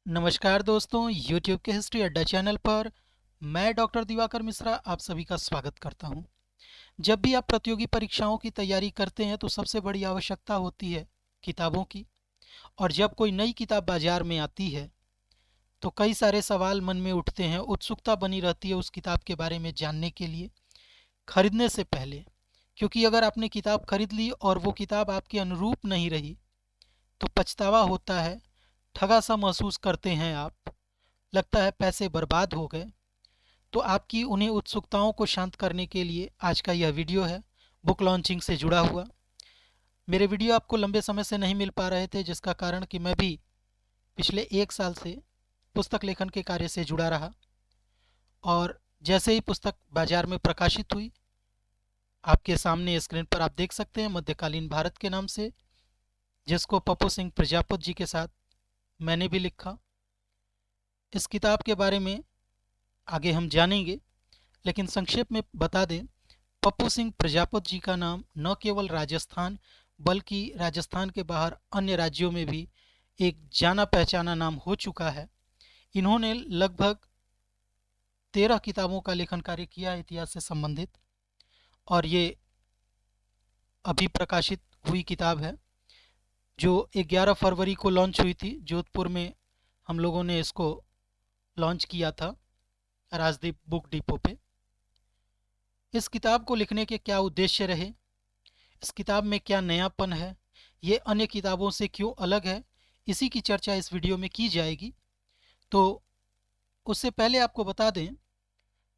नमस्कार दोस्तों, YouTube के हिस्ट्री अड्डा चैनल पर मैं डॉक्टर दिवाकर मिश्रा आप सभी का स्वागत करता हूं। जब भी आप प्रतियोगी परीक्षाओं की तैयारी करते हैं तो सबसे बड़ी आवश्यकता होती है किताबों की। और जब कोई नई किताब बाजार में आती है तो कई सारे सवाल मन में उठते हैं, उत्सुकता बनी रहती है उस किताब के बारे में जानने के लिए खरीदने से पहले। क्योंकि अगर आपने किताब खरीद ली और वो किताब आपके अनुरूप नहीं रही तो पछतावा होता है, ठगा सा महसूस करते हैं आप, लगता है पैसे बर्बाद हो गए। तो आपकी उन्हीं उत्सुकताओं को शांत करने के लिए आज का यह वीडियो है, बुक लॉन्चिंग से जुड़ा हुआ। मेरे वीडियो आपको लंबे समय से नहीं मिल पा रहे थे, जिसका कारण कि मैं भी पिछले 1 साल से पुस्तक लेखन के कार्य से जुड़ा रहा। और जैसे ही पुस्तक बाजार में प्रकाशित हुई, आपके सामने स्क्रीन पर आप देख सकते हैं मध्यकालीन भारत के नाम से, जिसको पप्पू सिंह प्रजापत जी के साथ मैंने भी लिखा। इस किताब के बारे में आगे हम जानेंगे, लेकिन संक्षेप में बता दें, पप्पू सिंह प्रजापत जी का नाम न केवल राजस्थान बल्कि राजस्थान के बाहर अन्य राज्यों में भी एक जाना पहचाना नाम हो चुका है। इन्होंने लगभग 13 किताबों का लेखन कार्य किया है इतिहास से संबंधित, और ये अभी प्रकाशित हुई किताब है जो 11 फरवरी को लॉन्च हुई थी। जोधपुर में हम लोगों ने इसको लॉन्च किया था, राजदीप बुक डिपो पे। इस किताब को लिखने के क्या उद्देश्य रहे, इस किताब में क्या नयापन है, ये अन्य किताबों से क्यों अलग है, इसी की चर्चा इस वीडियो में की जाएगी। तो उससे पहले आपको बता दें,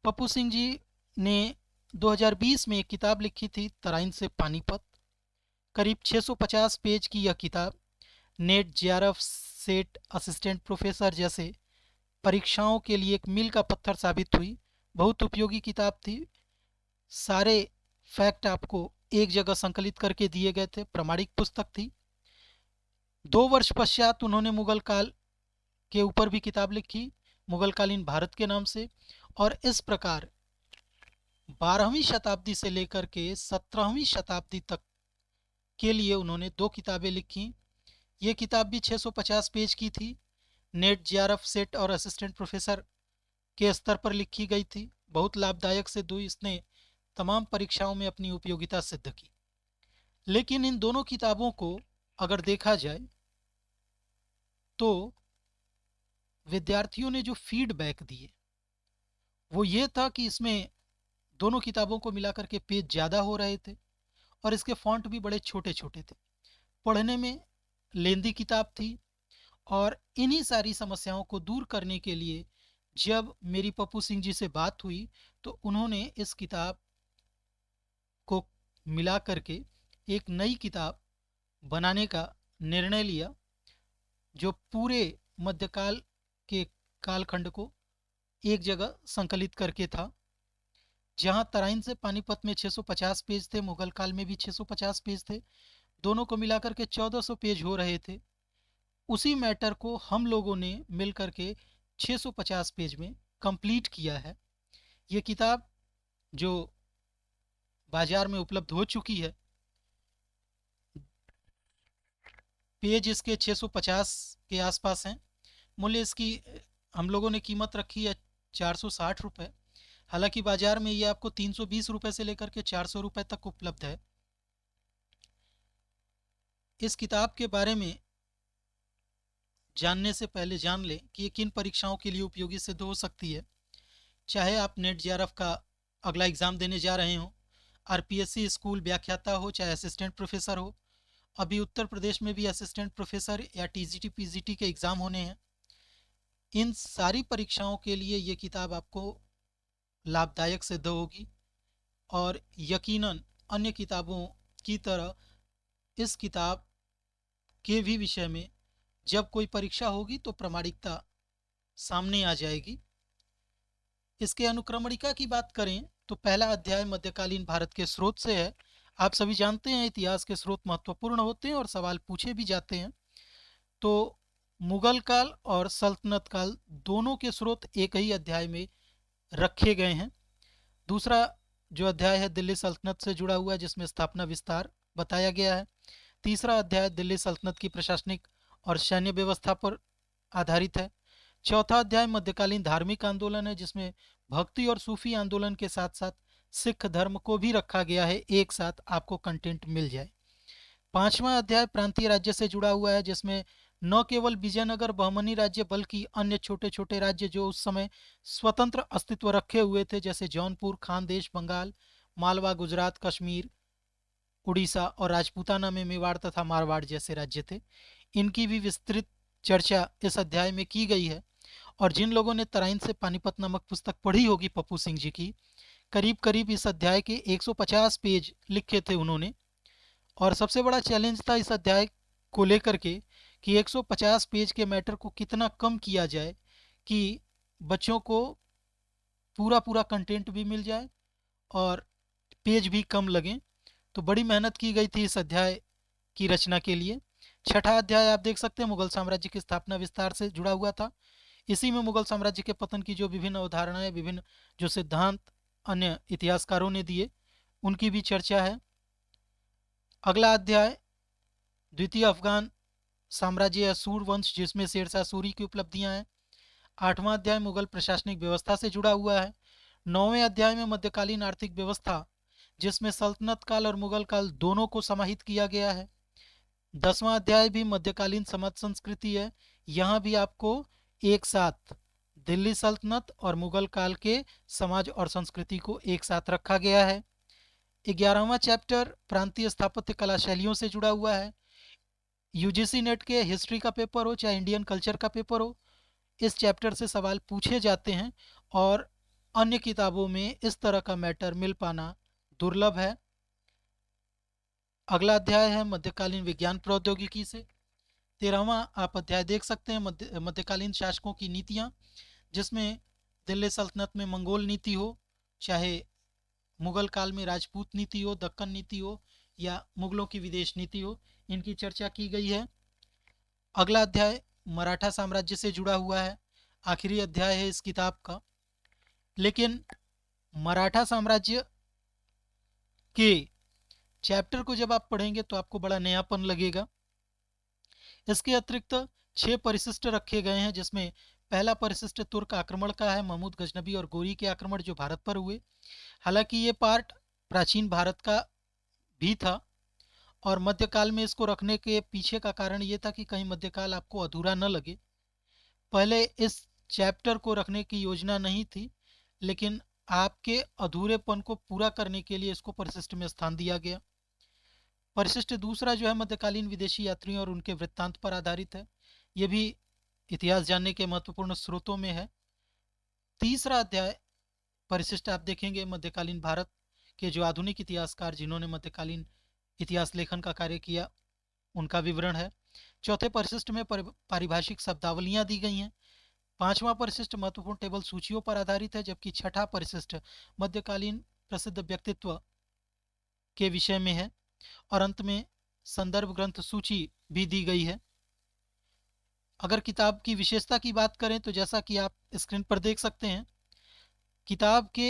पप्पू सिंह जी ने 2020 में एक किताब लिखी थी, तराइन से पानीपत। करीब 650 पेज की यह किताब net, JRF, set, assistant professor जैसे परीक्षाओं के लिए एक मील का पत्थर साबित हुई। बहुत उपयोगी किताब थी। सारे फैक्ट आपको एक जगह संकलित करके दिए गए थे, प्रामाणिक पुस्तक थी। 2 वर्ष पश्चात उन्होंने मुगल काल के ऊपर भी किताब लिखी, मुगलकालीन भारत के नाम से। और इस प्रकार 12वीं शताब्दी से लेकर के 17वीं शताब्दी तक के लिए उन्होंने 2 किताबें लिखी। ये किताब भी 650 पेज की थी। नेट, जेआरएफ, सेट और असिस्टेंट प्रोफेसर के स्तर पर लिखी गई थी। बहुत लाभदायक सिद्ध हुई, इसने तमाम परीक्षाओं में अपनी उपयोगिता सिद्ध की। लेकिन इन दोनों किताबों को अगर देखा जाए तो विद्यार्थियों ने जो फीडबैक दिए वो ये था कि इसमें दोनों किताबों को मिलाकर के पेज ज़्यादा हो रहे थे और इसके फॉन्ट भी बड़े छोटे छोटे थे। पढ़ने में लेंदी किताब थी। और इन्हीं सारी समस्याओं को दूर करने के लिए जब मेरी पप्पू सिंह जी से बात हुई तो उन्होंने इस किताब को मिला करके एक नई किताब बनाने का निर्णय लिया, जो पूरे मध्यकाल के कालखंड को एक जगह संकलित करके था। जहां तराइन से पानीपत में 650 पेज थे, मुगल काल में भी 650 पेज थे, दोनों को मिलाकर के 1400 पेज हो रहे थे। उसी मैटर को हम लोगों ने मिलकर के 650 पेज में कंप्लीट किया है। ये किताब जो बाजार में उपलब्ध हो चुकी है, पेज इसके 650 के आसपास हैं। मूल्य इसकी हम लोगों ने कीमत रखी है 460 रुपये। हालांकि बाजार में ये आपको 320 रुपये से लेकर के 400 रुपये तक उपलब्ध है। इस किताब के बारे में जानने से पहले जान लें कि ये किन परीक्षाओं के लिए उपयोगी सिद्ध हो सकती है। चाहे आप नेट, जेआरएफ का अगला एग्ज़ाम देने जा रहे हों, आरपीएससी स्कूल व्याख्याता हो, चाहे असिस्टेंट प्रोफेसर हो। अभी उत्तर प्रदेश में भी असिस्टेंट प्रोफेसर या टीजीटी पीजीटी के एग्ज़ाम होने हैं। इन सारी परीक्षाओं के लिए ये किताब आपको लाभदायक सिद्ध होगी। और यकीनन अन्य किताबों की तरह इस किताब के भी विषय में जब कोई परीक्षा होगी तो प्रामाणिकता सामने आ जाएगी। इसके अनुक्रमणिका की बात करें तो पहला अध्याय मध्यकालीन भारत के स्रोत से है। आप सभी जानते हैं इतिहास के स्रोत महत्वपूर्ण होते हैं और सवाल पूछे भी जाते हैं। तो मुगल काल और सल्तनत काल दोनों के स्रोत एक ही अध्याय में रखे गए हैं। दूसरा जो अध्याय है दिल्ली सल्तनत से जुड़ा हुआ है, जिसमें स्थापना विस्तार बताया गया है। तीसरा अध्याय दिल्ली सल्तनत की प्रशासनिक और सैन्य व्यवस्था पर आधारित है। चौथा अध्याय मध्यकालीन धार्मिक आंदोलन है, जिसमें भक्ति और सूफी आंदोलन के साथ साथ सिख धर्म को भी रखा गया है, एक साथ आपको कंटेंट मिल जाए। पांचवा अध्याय प्रांतीय राज्य से जुड़ा हुआ है, जिसमें न केवल विजयनगर बहमनी राज्य बल्कि अन्य छोटे छोटे राज्य जो उस समय स्वतंत्र अस्तित्व रखे हुए थे, जैसे जौनपुर, खानदेश, बंगाल, मालवा, गुजरात, कश्मीर, उड़ीसा और राजपूताना में मेवाड़ तथा मारवाड़ जैसे राज्य थे, इनकी भी विस्तृत चर्चा इस अध्याय में की गई है। और जिन लोगों ने तराइन से पानीपत नामक पुस्तक पढ़ी होगी पप्पू सिंह जी की, करीब करीब इस अध्याय के 150 पेज लिखे थे उन्होंने। और सबसे बड़ा चैलेंज था इस अध्याय को लेकर के कि 150 पेज के मैटर को कितना कम किया जाए कि बच्चों को पूरा पूरा कंटेंट भी मिल जाए और पेज भी कम लगें। तो बड़ी मेहनत की गई थी इस अध्याय की रचना के लिए। छठा अध्याय आप देख सकते हैं मुगल साम्राज्य की स्थापना विस्तार से जुड़ा हुआ था। इसी में मुगल साम्राज्य के पतन की जो विभिन्न अवधारणाएं, विभिन्न जो सिद्धांत अन्य इतिहासकारों ने दिए, उनकी भी चर्चा है। अगला अध्याय द्वितीय अफगान साम्राज्य या सूर वंश, जिसमें शेरशाह सूरी की उपलब्धियां हैं। आठवां अध्याय मुगल प्रशासनिक व्यवस्था से जुड़ा हुआ है। नौवें अध्याय में मध्यकालीन आर्थिक व्यवस्था, जिसमें सल्तनत काल और मुगल काल दोनों को समाहित किया गया है। 10वां अध्याय भी मध्यकालीन समाज संस्कृति है। यहाँ भी आपको एक साथ दिल्ली सल्तनत और मुगल काल के समाज और संस्कृति को एक साथ रखा गया है। 11वां चैप्टर प्रांतीय स्थापत्य कला शैलियों से जुड़ा हुआ है। यूजीसी नेट के हिस्ट्री का पेपर हो चाहे इंडियन कल्चर का पेपर हो, इस चैप्टर से सवाल पूछे जाते हैं और अन्य किताबों में इस तरह का मैटर मिल पाना दुर्लभ है। अगला अध्याय है मध्यकालीन विज्ञान प्रौद्योगिकी से। 13वां आप अध्याय देख सकते हैं मध्यकालीन शासकों की नीतियां, जिसमें दिल्ली सल्तनत में मंगोल नीति हो, चाहे मुगल काल में राजपूत नीति हो, दक्कन नीति हो या मुगलों की विदेश नीति हो, इनकी चर्चा की गई है। अगला अध्याय मराठा साम्राज्य से जुड़ा हुआ है, आखिरी अध्याय है इस किताब का। लेकिन मराठा साम्राज्य के चैप्टर को जब आप पढ़ेंगे तो आपको बड़ा नयापन लगेगा। इसके अतिरिक्त 6 परिशिष्ट रखे गए हैं, जिसमें पहला परिशिष्ट तुर्क आक्रमण का है, महमूद गजनबी और गोरी के आक्रमण जो भारत पर हुए। हालांकि ये पार्ट प्राचीन भारत का भी था और मध्यकाल में इसको रखने के पीछे का कारण ये था कि कहीं मध्यकाल आपको अधूरा न लगे। पहले इस चैप्टर को रखने की योजना नहीं थी, लेकिन आपके अधूरेपन को पूरा करने के लिए इसको परिशिष्ट में स्थान दिया गया। परिशिष्ट दूसरा जो है मध्यकालीन विदेशी यात्रियों और उनके वृत्तांत पर आधारित है। ये भी इतिहास जानने के महत्वपूर्ण स्रोतों में है। तीसरा अध्याय परिशिष्ट आप देखेंगे मध्यकालीन भारत के जो आधुनिक इतिहासकार जिन्होंने मध्यकालीन इतिहास लेखन का कार्य किया, उनका विवरण है। चौथे परिशिष्ट में पारिभाषिक शब्दावलियां दी गई हैं। पांचवा परिशिष्ट महत्वपूर्ण टेबल सूचियों पर आधारित है, जबकि छठा परिशिष्ट मध्यकालीन प्रसिद्ध व्यक्तित्व के विषय में है। और अंत में संदर्भ ग्रंथ सूची भी दी गई है। अगर किताब की विशेषता की बात करें तो जैसा कि आप स्क्रीन पर देख सकते हैं, किताब के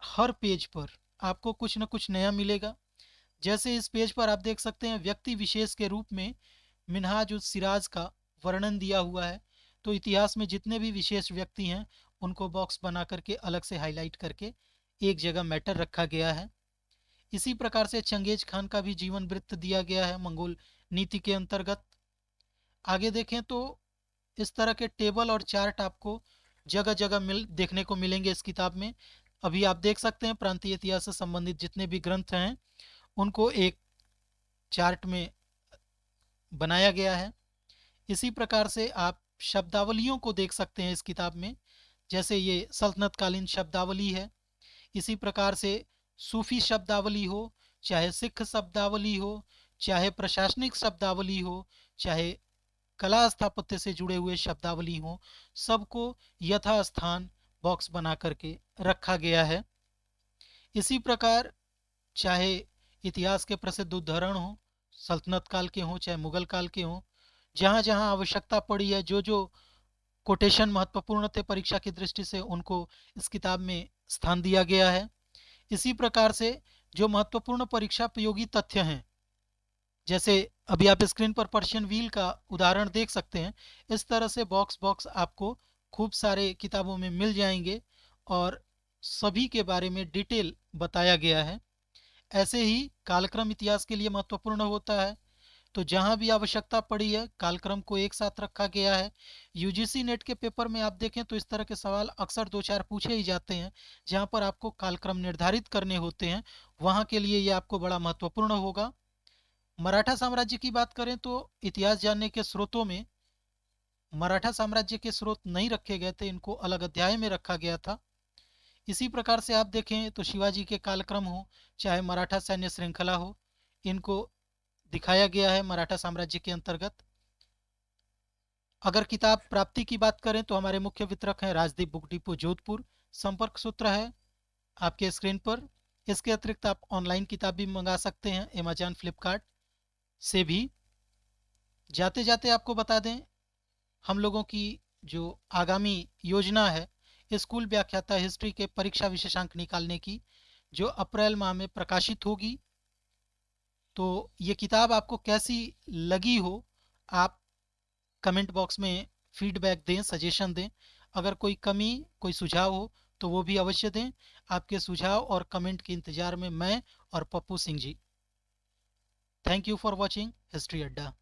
हर पेज पर आपको कुछ न कुछ नया मिलेगा। जैसे इस पेज पर आप देख सकते हैं व्यक्ति विशेष के रूप में मिनहाज उस सिराज का वर्णन दिया हुआ है। तो इतिहास में जितने भी विशेष व्यक्ति हैं उनको बॉक्स बना करके अलग से हाईलाइट करके एक जगह मैटर रखा गया है। इसी प्रकार से चंगेज खान का भी जीवन वृत्त दिया गया है मंगोल नीति के अंतर्गत। आगे देखें तो इस तरह के टेबल और चार्ट आपको जगह जगह देखने को मिलेंगे इस किताब में। अभी आप देख सकते हैं प्रांतीय इतिहास से संबंधित जितने भी ग्रंथ हैं उनको एक चार्ट में बनाया गया है। इसी प्रकार से आप शब्दावलियों को देख सकते हैं इस किताब में, जैसे ये सल्तनत कालीन शब्दावली है। इसी प्रकार से सूफी शब्दावली हो, चाहे सिख शब्दावली हो, चाहे प्रशासनिक शब्दावली हो, चाहे कला स्थापत्य से जुड़े हुए शब्दावली हो, सबको यथास्थान बॉक्स बना करके रखा गया है। इसी प्रकार चाहे इतिहास के प्रसिद्ध उदाहरण हो, सल्तनत काल के हों चाहे मुगल काल के हों, जहाँ जहाँ आवश्यकता पड़ी है, जो जो कोटेशन महत्वपूर्ण थे परीक्षा की दृष्टि से, उनको इस किताब में स्थान दिया गया है। इसी प्रकार से जो महत्वपूर्ण परीक्षा उपयोगी तथ्य हैं, जैसे अभी आप स्क्रीन पर पर्शियन व्हील का उदाहरण देख सकते हैं। इस तरह से बॉक्स बॉक्स आपको खूब सारे किताबों में मिल जाएंगे और सभी के बारे में डिटेल बताया गया है। ऐसे ही कालक्रम इतिहास के लिए महत्वपूर्ण होता है। तो जहां भी आवश्यकता पड़ी है कालक्रम को एक साथ रखा गया है। यूजीसी नेट के पेपर में आप देखें तो इस तरह के सवाल अक्सर दो चार पूछे ही जाते हैं, जहां पर आपको कालक्रम निर्धारित करने होते हैं। वहां के लिए ये आपको बड़ा महत्वपूर्ण होगा। मराठा साम्राज्य की बात करें तो इतिहास जानने के स्रोतों में मराठा साम्राज्य के स्रोत नहीं रखे गए थे, इनको अलग अध्याय में रखा गया था। इसी प्रकार से आप देखें तो शिवाजी के कालक्रम हो, चाहे मराठा सैन्य श्रृंखला हो, इनको दिखाया गया है मराठा साम्राज्य के अंतर्गत। अगर किताब प्राप्ति की बात करें तो हमारे मुख्य वितरक हैं राजदीप बुक डिपो जोधपुर। संपर्क सूत्र है आपके स्क्रीन पर। इसके अतिरिक्त आप ऑनलाइन किताब भी मंगा सकते हैं अमेजॉन फ्लिपकार्ट से भी। जाते जाते आपको बता दें, हम लोगों की जो आगामी योजना है स्कूल व्याख्याता हिस्ट्री के परीक्षा विशेषांक निकालने की, जो अप्रैल माह में प्रकाशित होगी। तो ये किताब आपको कैसी लगी हो, आप कमेंट बॉक्स में फीडबैक दें, सजेशन दें। अगर कोई कमी, कोई सुझाव हो तो वो भी अवश्य दें। आपके सुझाव और कमेंट के इंतज़ार में मैं और Pappu Singh ji. Thank you for watching History अड्डा।